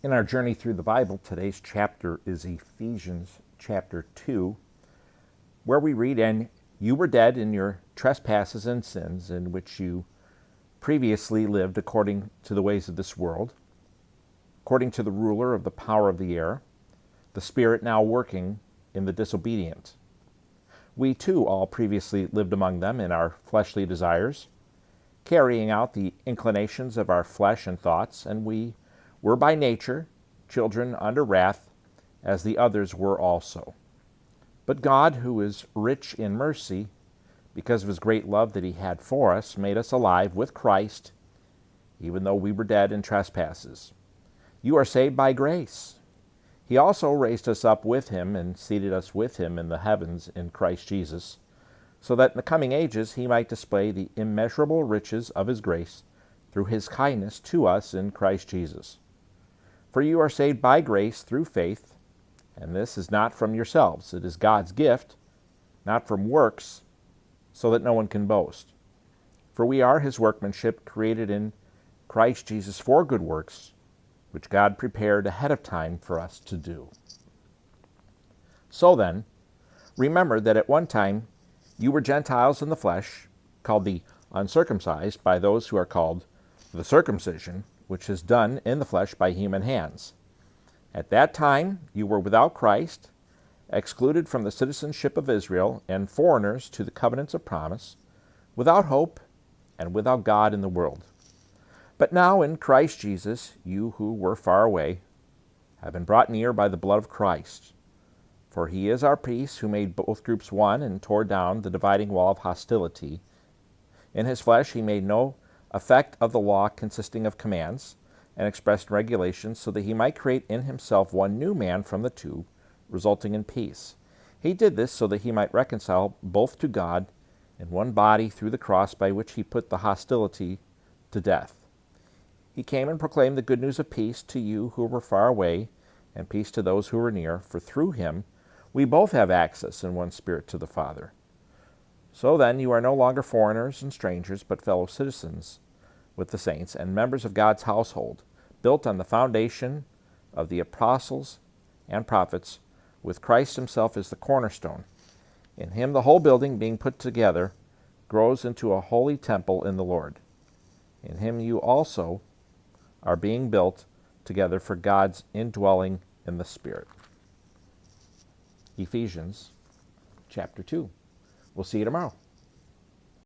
In our journey through the Bible, today's chapter is Ephesians chapter 2, where we read, "And you were dead in your trespasses and sins, in which you previously lived according to the ways of this world, according to the ruler of the power of the air, the spirit now working in the disobedient. We too all previously lived among them in our fleshly desires, carrying out the inclinations of our flesh and thoughts, and we were by nature children under wrath, as the others were also. But God, who is rich in mercy, because of his great love that he had for us, made us alive with Christ, even though we were dead in trespasses. You are saved by grace. He also raised us up with him and seated us with him in the heavens in Christ Jesus, so that in the coming ages he might display the immeasurable riches of his grace through his kindness to us in Christ Jesus. For you are saved by grace through faith, and this is not from yourselves. It is God's gift, not from works, so that no one can boast. For we are his workmanship, created in Christ Jesus for good works, which God prepared ahead of time for us to do." So then, remember that at one time you were Gentiles in the flesh, called the uncircumcised by those who are called the circumcision, which is done in the flesh by human hands. At that time you were without Christ, excluded from the citizenship of Israel, and foreigners to the covenants of promise, without hope and without God in the world. But now in Christ Jesus, you who were far away have been brought near by the blood of Christ. For he is our peace, who made both groups one and tore down the dividing wall of hostility. In his flesh he made no effect of the law consisting of commands and expressed regulations, so that he might create in himself one new man from the two, resulting in peace. He did this so that he might reconcile both to God in one body through the cross, by which he put the hostility to death. He came and proclaimed the good news of peace to you who were far away, and peace to those who were near, for through him we both have access in one Spirit to the Father. So then you are no longer foreigners and strangers, but fellow citizens with the saints and members of God's household, built on the foundation of the apostles and prophets, with Christ himself as the cornerstone. In him the whole building, being put together, grows into a holy temple in the Lord. In him you also are being built together for God's indwelling in the Spirit. Ephesians chapter 2. We'll see you tomorrow.